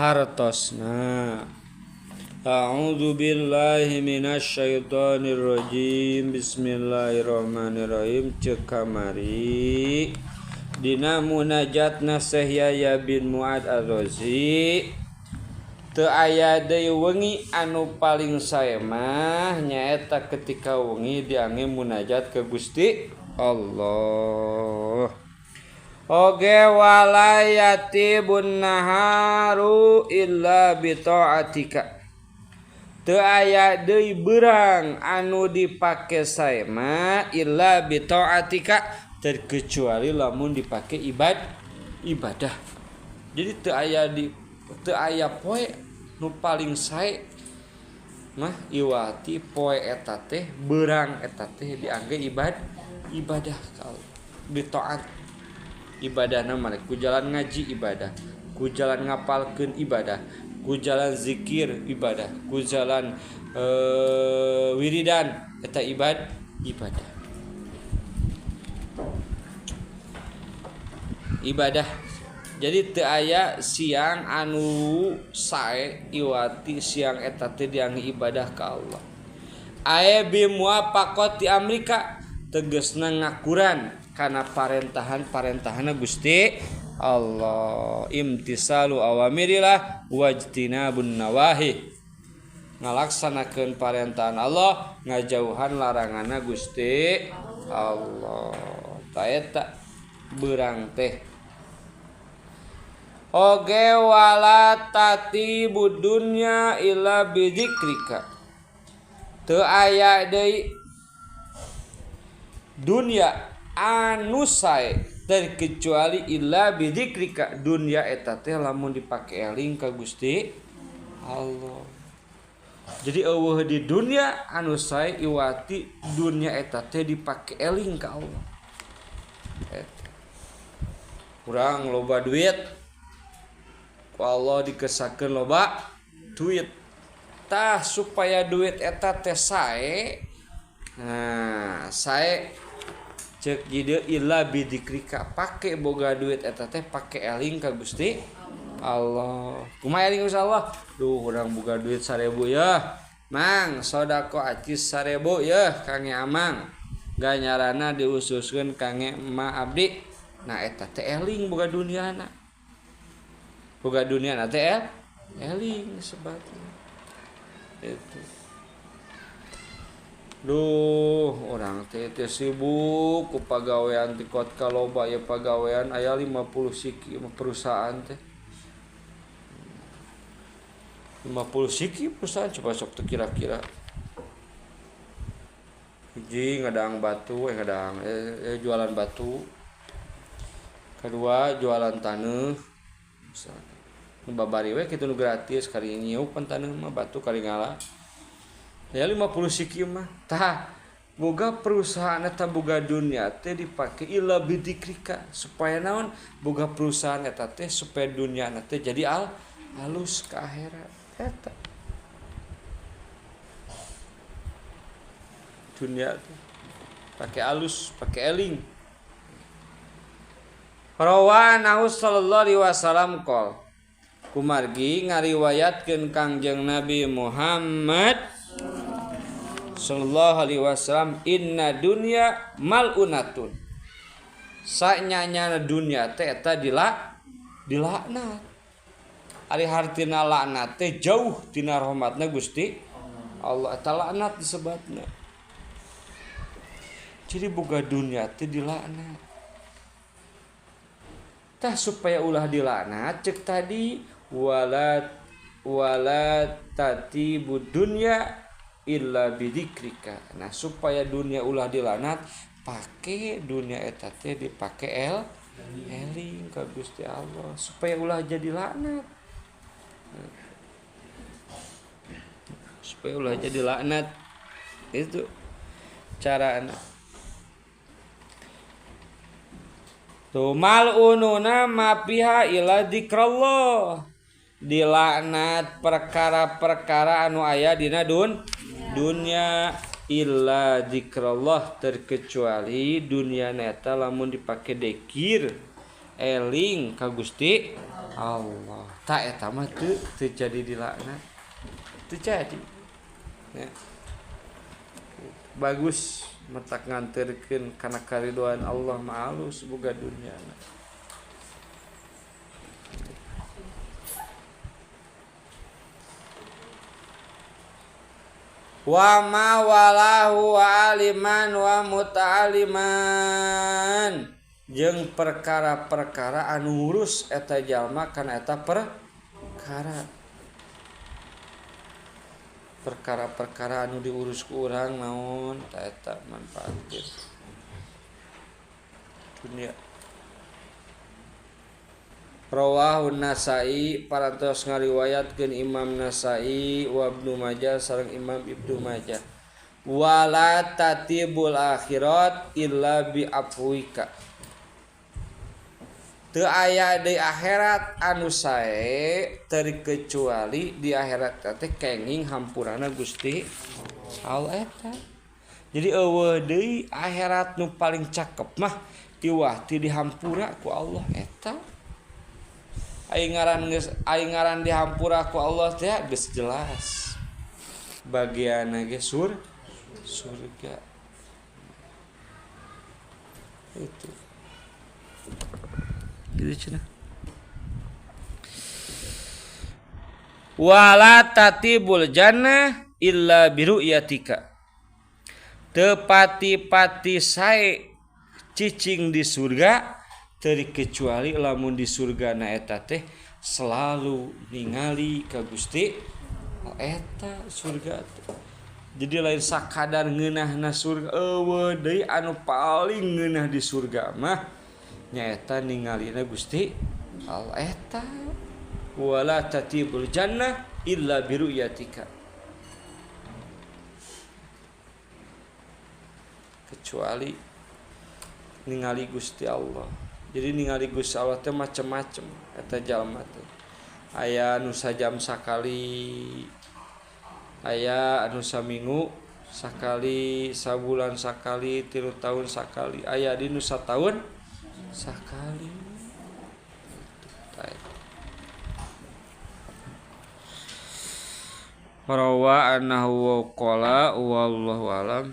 hartosna. A'udzu billahi minasyaitonir rajim. Bismillahirrahmanirrahim. Ceuk kamari dina munajatna Syekh Yahya bin Muad Ar-Razi, teu aya deui wengi anu paling sae mah nyaeta ketika wengi diangge munajat ke Gusti Allah. Oge walayati bun naharu illa bi taatika. Teu aya deui beurang anu dipake sae mah illa bi taatika, terkecuali lamun dipake ibadah. Jadi teu aya poe nu paling sae mah iwati poe eta teh beurang eta teh diangge ibadah ka Allah. Bi taat ibadahna mah ku jalan ngaji ibadah, ku jalan ngapalkeun ibadah, ku jalan zikir ibadah, ku jalan wiridan eta ibadah. Jadi teu aya siang anu sae iwati siang eta teh diangge ibadah ka Allah. Ae bi muwafaqati Amerika tegasna ngakuran kana parentahan Gusti Allah. Imtisalu awamirillah wajtinabun nawahi, ngalaksanakeun parentahan Allah, ngajauhan laranganna Gusti Allah. Ta eta beurang teh. Oge wala tatibu dunya illa bidzikrika. Teu aya deui dunya anu sae terkecuali illa bidzikrika, dunya eta teh lamun dipake eling ka Gusti Allah. Jadi eueuh di dunya anu sae iwati dunya eta teh dipake eling ka Allah. Urang loba duit, ku Allah dikesakeun loba duit. Tah supaya duit eta teh sae. Nah, sae ceuk jide illa bidzikrika, pake boga duit eta teh pake eling ka Gusti Allah. Kumaha eling Gusti Allah? Duh, urang boga duit 1000 ya. Mang, sodako acis 1000 ya kange Amang. Ganyarana diususkeun kange emak abdi. Nah, eta teh eling boga duniana. Boga duniana teh eling sebatna. Itu. Duh, orang teh sibuk ku pagawean ti kot kaloba ya pagawean aya 50 siki perusahaan teh. 50 siki perusahaan coba sok teu kira-kira. Hiji ngadang batu, jualan batu. Kedua jualan taneuh. Nu babari we kitu nu gratis kali nyiupan taneuh mah batu kali ngalah. Ya 50 siki mah tah boga perusahaan eta boga dunia teh dipake illa bidzikrika, supaya naon boga perusahaan eta teh supaya dunia teh jadi halus ka akhirat eta. Dunia teh pake halus, pake eling. Rawan sallallahu alaihi wasallam qol, kumargi ngariwayatkeun Kangjeng Nabi Muhammad sallallahu alaihi wasallam, inna dunya mal'unatun. Sanyana dunya teh eta dilaknat. Ari hartina laknat teh jauh tina rahmatna Gusti Allah, eta laknat disebutna. Jadi boga dunya teh dilaknat. Tah supaya ulah dilaknat cek tadi wala tatibud dunya illa bidzikrika. Nah, supaya dunia ulah dilanat pake dunia eta teh dipake eling ka Gusti Allah supaya ulah jadi laknat. Supaya ulah jadi laknat. Itu carana. Tumal ununa ma piha ila dzikrallah. Dilaknat perkara-perkara anu aya dina dunya illa dzikrallah, terkecuali dunia neta lamun dipake dekir eling ka Gusti Allah tak eta mah teu jadi dilaknat teu jadi ya. Bagus metak nganterkeun kana karidoan Allah mah alus boga dunyana. Wa ma walahu aliman wa muta'aliman jeung perkara-perkara anu ngurus eta jalma kana eta perkara anu diurus ku urang naon eta manfaatkeun dunia. Rawahu Nasai parantos ngariwayatkeun Imam Nasai wa Ibnu Majah sareng Imam Ibnu Majah. Wala tatibul akhirat illa bi afwika. Teu aya di akhirat anu sae terkecuali di akhirat teh kenging hampurana Gusti Allah eta. Jadi eueuh deui akhirat nu paling cakep mah iwah ti dihampura ku Allah eta. Aing ngaran dihampura ku Allah teh geus jelas. Bagianna ge surga. Itu. Gitu cenah. Wala tatibul jannah illa biru'yatika. Teu pati-pati sae cicing di surga terkecuali lamun di surgana eta teh selalu ningali ka Gusti eta surga teh. Jadi lain sakadar ngeunahna surga eueuh deui anu paling ngeunah di surga mah nyaeta ningalina Gusti Allah eta. Wala tatibul jannah illa biru'yatika. Kecuali ningali Gusti Allah. Jadi ningali Gusti Allah teh macem-macem eta jalma teh. Aya anu sajam sakali, aya anu saminggu sakali, sabulan sakali, 3 tahun sakali, aya di nu sataun sakali. Rawa annahu qala wallahu alam.